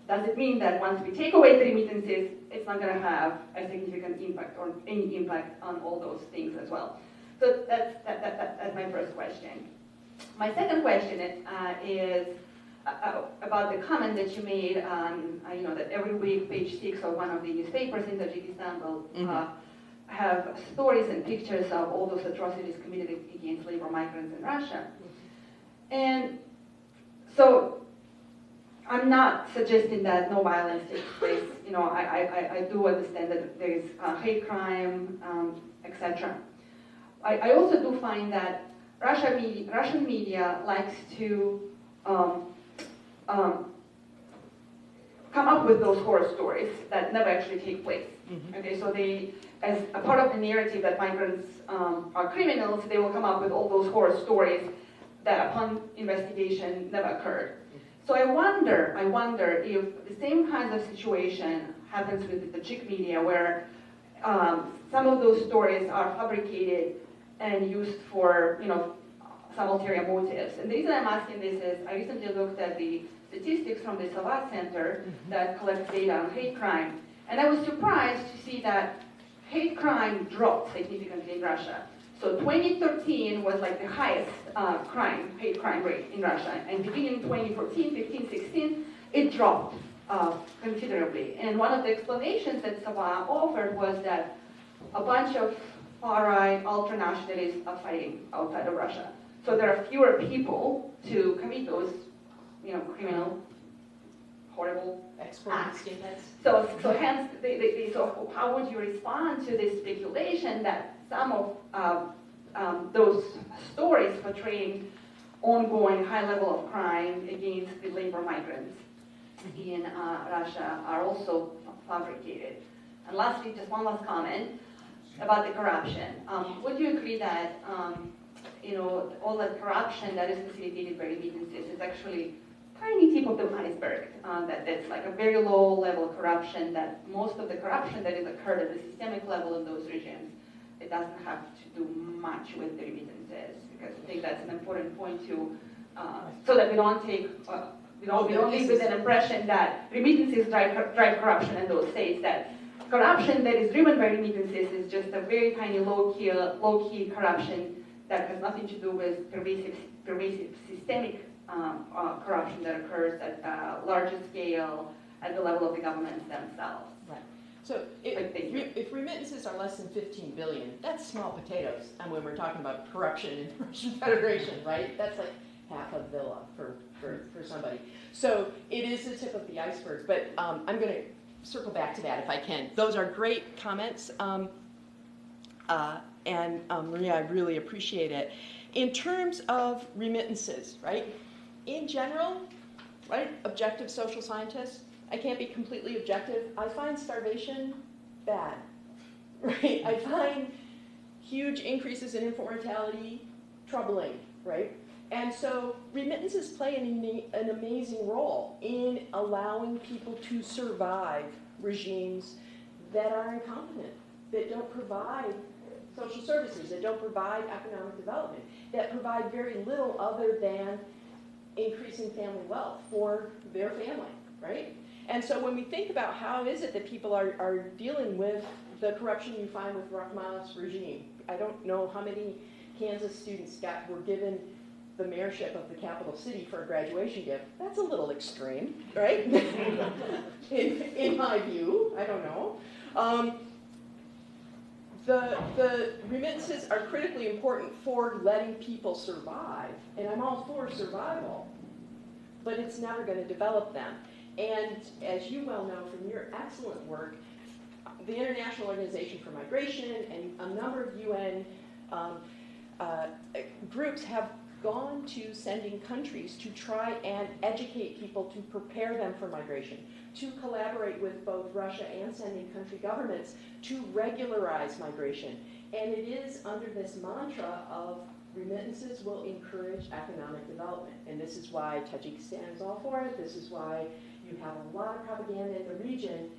does it mean that once we take away the remittances, it's not going to have a significant impact or any impact on all those things as well? So that's my first question. My second question is about the comment that you made, that every week, page 6 of one of the newspapers in Tajikistan will have stories and pictures of all those atrocities committed against labor migrants in Russia. And so I'm not suggesting that no violence takes place. I do understand that there is hate crime, etc. I also do find that Russian media likes to come up with those horror stories that never actually take place. Okay, so they, as a part of the narrative that migrants are criminals, they will come up with all those horror stories that upon investigation never occurred. So I wonder if the same kinds of situation happens with the Tajik media, where some of those stories are fabricated and used for, some ulterior motives. And the reason I'm asking this is I recently looked at the statistics from the Savat Center that collects data on hate crime, and I was surprised to see that hate crime dropped significantly in Russia. So 2013 was like the highest hate crime rate in Russia, and beginning in 2014, 15, 16, it dropped considerably. And one of the explanations that Savat offered was that a bunch of far-right ultra-nationalists are fighting outside of Russia. So there are fewer people to commit those, criminal, horrible acts. So hence, so how would you respond to this speculation that some of those stories portraying ongoing high level of crime against the labor migrants in Russia are also fabricated? And lastly, just one last comment about the corruption. Would you agree that all the corruption that is facilitated by remittances is actually tiny tip of the iceberg? That's like a very low level corruption, that most of the corruption that has occurred at the systemic level in those regions, it doesn't have to do much with the remittances, because I think that's an important point to, so that we don't take, we don't leave with an impression that remittances drive corruption in those states, that corruption that is driven by remittances is just a very tiny low-key corruption that has nothing to do with pervasive systemic corruption that occurs at a larger scale at the level of the governments themselves. Right. So if remittances are less than 15 billion, that's small potatoes. And when we're talking about corruption in the Russian Federation, right? That's like half a villa for somebody. So it is the tip of the iceberg. But I'm going to circle back to that if I can. Those are great comments. And Maria, I really appreciate it. In terms of remittances, right? In general, right, objective social scientist, I can't be completely objective. I find starvation bad, right? I find huge increases in infant mortality troubling, right? And so remittances play an amazing role in allowing people to survive regimes that are incompetent, that don't provide social services, that don't provide economic development, that provide very little other than increasing family wealth for their family, right? And so when we think about how is it that people are dealing with the corruption you find with Rahman's regime, I don't know how many Kansas students were given the mayorship of the capital city for a graduation gift. That's a little extreme, right? in my view, I don't know. The remittances are critically important for letting people survive, and I'm all for survival, but it's never going to develop them. And as you well know from your excellent work, the International Organization for Migration and a number of UN groups have gone to sending countries to try and educate people to prepare them for migration, to collaborate with both Russia and sending country governments to regularize migration. And it is under this mantra of remittances will encourage economic development. And this is why Tajikistan is all for it. This is why you have a lot of propaganda in the region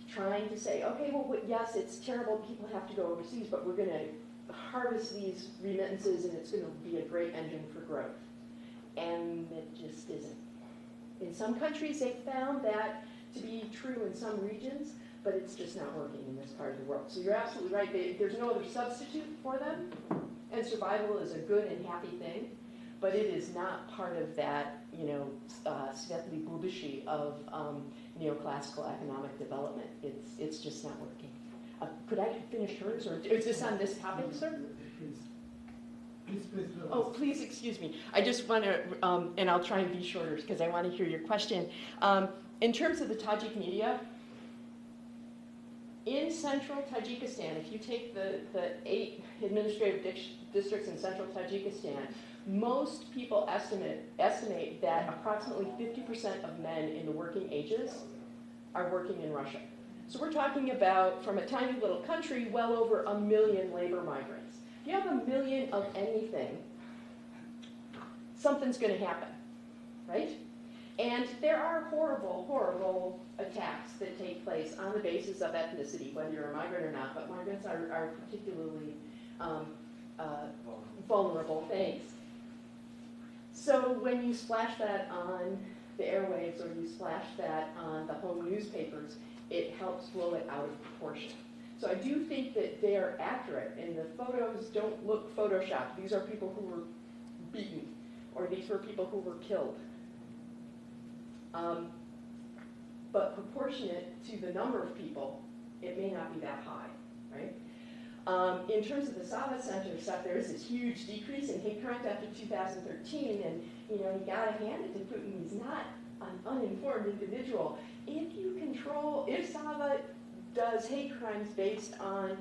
trying to say, okay, well, yes, it's terrible, people have to go overseas, but we're going to harvest these remittances and it's going to be a great engine for growth. And it just isn't. In some countries, they've found that to be true in some regions, but it's just not working in this part of the world. So you're absolutely right. There's no other substitute for them, and survival is a good and happy thing, but it is not part of that, you know, svetly budushi of neoclassical economic development. It's just not working. Could I finish hers, or is this on this topic, sir? Please. Oh, please excuse me. I just want to, and I'll try and be shorter because I want to hear your question. In terms of the Tajik media, in central Tajikistan, if you take the 8 administrative districts in central Tajikistan, most people estimate that approximately 50% of men in the working ages are working in Russia. So we're talking about, from a tiny little country, well over 1 million labor migrants. If you have 1 million of anything, something's going to happen, right? And there are horrible, horrible attacks that take place on the basis of ethnicity, whether you're a migrant or not, but migrants are particularly vulnerable things. So when you splash that on the airwaves or you splash that on the home newspapers, it helps blow it out of proportion. So I do think that they are accurate, and the photos don't look photoshopped. These are people who were beaten, or these were people who were killed. But proportionate to the number of people, it may not be that high, right? In terms of the Sava Center stuff, there is this huge decrease in hate crimes after 2013, and you gotta hand it to Putin. He's not an uninformed individual. If Sava does hate crimes based on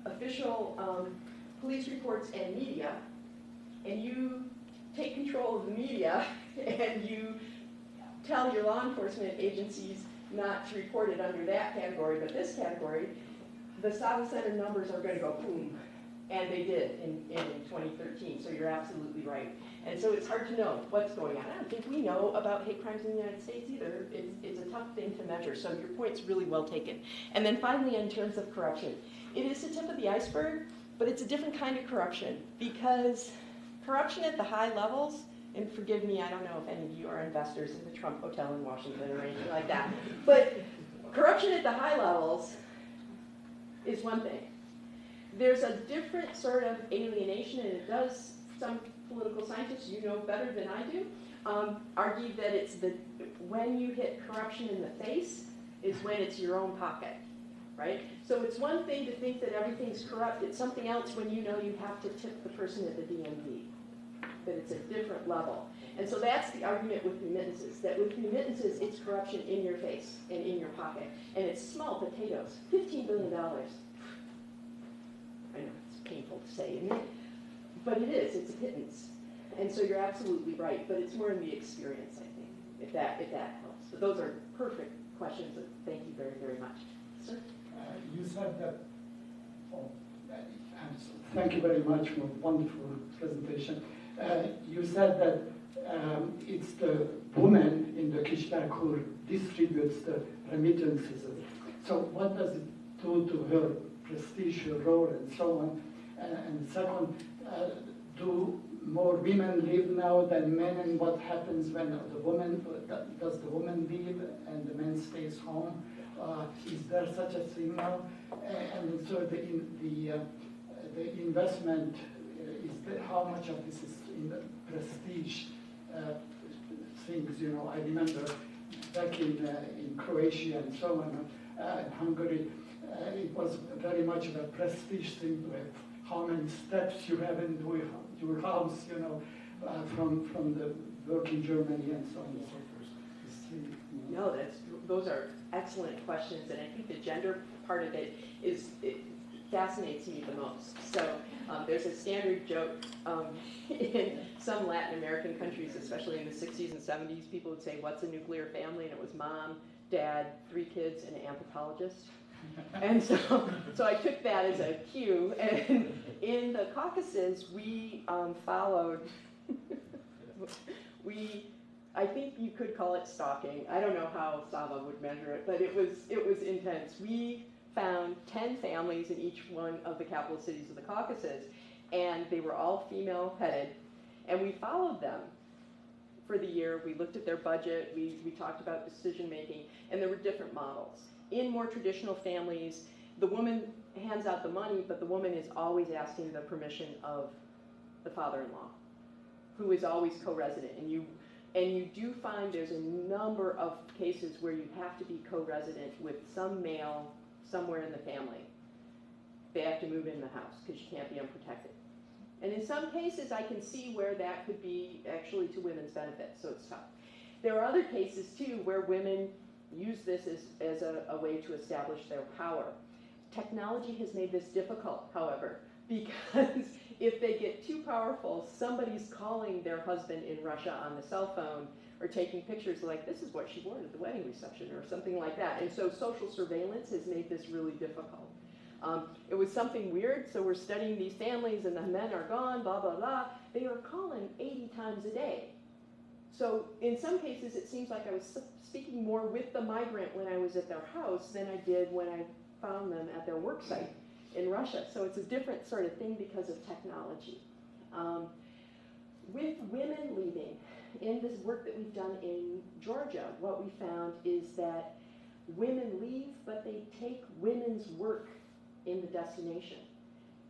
official police reports and media, and you take control of the media and you tell your law enforcement agencies not to report it under that category, but this category, the Sava Center numbers are going to go boom. And they did in 2013, so you're absolutely right. And so it's hard to know what's going on. I don't think we know about hate crimes in the United States either. It's a tough thing to measure, so your point's really well taken. And then finally, in terms of corruption, it is the tip of the iceberg, but it's a different kind of corruption, because corruption at the high levels, and forgive me, I don't know if any of you are investors in the Trump Hotel in Washington or anything like that, but corruption at the high levels is one thing. There's a different sort of alienation, and it does, some political scientists, you know better than I do, argue that it's when you hit corruption in the face is when it's your own pocket, right? So it's one thing to think that everything's corrupt. It's something else when you know you have to tip the person at the DMV, that it's a different level. And so that's the argument with remittances, that with remittances, it's corruption in your face and in your pocket. And it's small potatoes, $15 billion. I know, it's painful to say, isn't it? But it is, it's a pittance. And so you're absolutely right, but it's more in the experience, I think, if that helps. But those are perfect questions, and thank you very, very much. Sir? You said that, thank you very much for a wonderful presentation. You said that it's the woman in the Kishbar who distributes the remittances. So what does it do to her prestige, her role, and so on? And second, do more women leave now than men, and what happens when the woman, does the woman leave and the man stays home? Is there such a thing now? And so the investment, how much of this is in the prestige things? You know, I remember back in Croatia and so on, and Hungary, it was very much of a prestige thing to have how many steps you have in your house, you know, from the work in Germany and so on and so forth. No, those are excellent questions, and I think the gender part of it fascinates me the most. So there's a standard joke in some Latin American countries, especially in the 60s and 70s, people would say, "What's a nuclear family?" And it was mom, dad, 3 kids, and an anthropologist. And so I took that as a cue, and in the Caucasus, we followed, I think you could call it stalking. I don't know how Sava would measure it, but it was intense. We found 10 families in each one of the capital cities of the Caucasus, and they were all female-headed, and we followed them for the year. We looked at their budget, we talked about decision-making, and there were different models. In more traditional families, the woman hands out the money, but the woman is always asking the permission of the father-in-law, who is always co-resident. And you do find there's a number of cases where you have to be co-resident with some male somewhere in the family. They have to move in the house because you can't be unprotected. And in some cases, I can see where that could be actually to women's benefit, so it's tough. There are other cases, too, where women use this as a way to establish their power. Technology has made this difficult, however, because if they get too powerful, somebody's calling their husband in Russia on the cell phone or taking pictures like, "This is what she wore at the wedding reception," or something like that. And so social surveillance has made this really difficult. It was something weird, so we're studying these families and the men are gone, blah, blah, blah. They are calling 80 times a day. So in some cases, it seems like I was speaking more with the migrant when I was at their house than I did when I found them at their work site in Russia. So it's a different sort of thing because of technology. With women leaving, in this work that we've done in Georgia, what we found is that women leave, but they take women's work in the destination.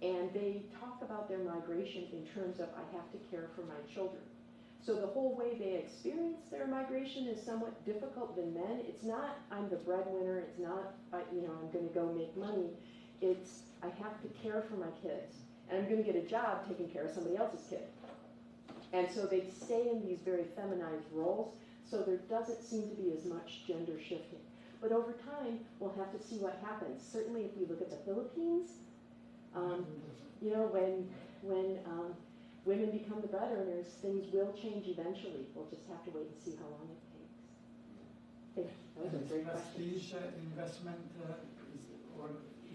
And they talk about their migration in terms of, "I have to care for my children." So the whole way they experience their migration is somewhat difficult than men. It's not, "I'm the breadwinner." It's not, I'm going to go make money. It's, "I have to care for my kids. And I'm going to get a job taking care of somebody else's kid." And so they stay in these very feminized roles. So there doesn't seem to be as much gender shifting. But over time, we'll have to see what happens. Certainly if we look at the Philippines, when women become the breadwinners, things will change eventually. We'll just have to wait and see how long it takes. Thank you. That was a great question. Prestige investment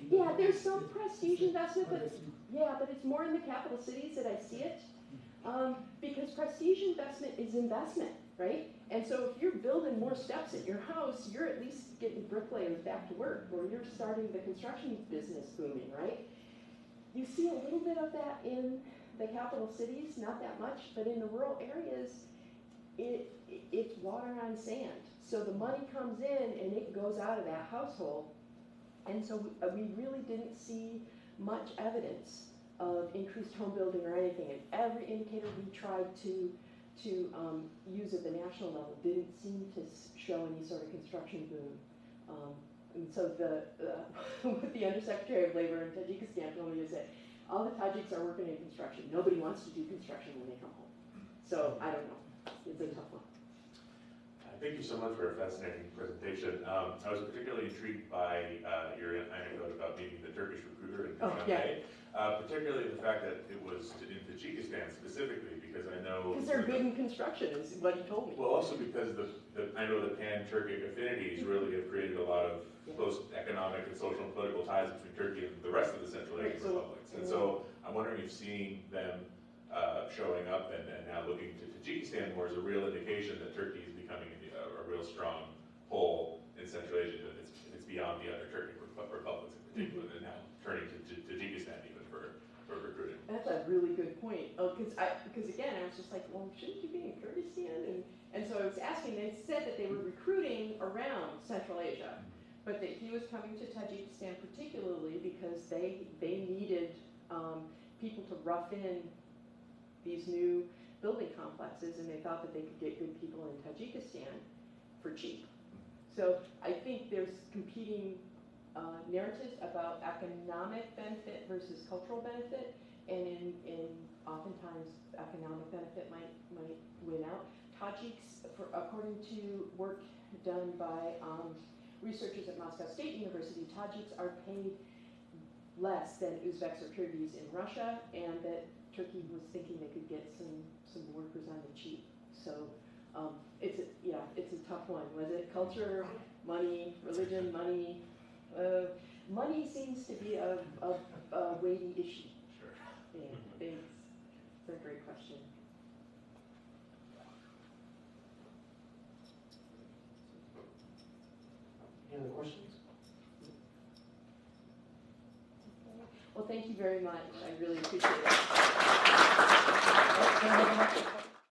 Yeah, there's some prestige investment, but it's more in the capital cities that I see it. Because prestige investment is investment, right? And so if you're building more steps at your house, you're at least getting bricklayers back to work, or you're starting the construction business booming, right? You see a little bit of that in the capital cities, not that much, but in the rural areas, it's water on sand. So the money comes in and it goes out of that household. And so we really didn't see much evidence of increased home building or anything. And every indicator we tried to use at the national level didn't seem to show any sort of construction boom. And so what the Undersecretary of Labor in Tajikistan told me is that all the Tajiks are working in construction. Nobody wants to do construction when they come home. So I don't know. It's a tough one. Thank you so much for a fascinating presentation. I was particularly intrigued by your anecdote about meeting the Turkish recruiter in Champaign. Particularly the fact that it was in Tajikistan specifically, because I know... Because they're good in construction, is what he told me. Well, also because I know the pan-Turkic affinities really have created a lot of close economic and social and political ties between Turkey and the rest of the Central Asian republics. And so I'm wondering if seeing them showing up and now looking to Tajikistan more as a real indication that Turkey is becoming a real strong pole in Central Asia. It's beyond the other Turkic republics in particular, and now turning to Tajikistan even for recruiting. That's a really good point. Oh, because again, I was just like, well, shouldn't you be in Kurdistan? And so I was asking. They said that they were recruiting around Central Asia, but that he was coming to Tajikistan particularly because they needed people to rough in these new building complexes, and they thought that they could get good people in Tajikistan for cheap. So I think there's competing narratives about economic benefit versus cultural benefit, and in oftentimes economic benefit might win out. Tajiks, according to work done by researchers at Moscow State University, Tajiks are paid less than Uzbeks or Kyrgyz in Russia, and that Turkey was thinking they could get some workers on the cheap. So it's a tough one. Was it culture, money, religion, money? Money seems to be a weighty issue. Sure. Yeah, it's a great question. Any other questions? Well, thank you very much. I really appreciate it.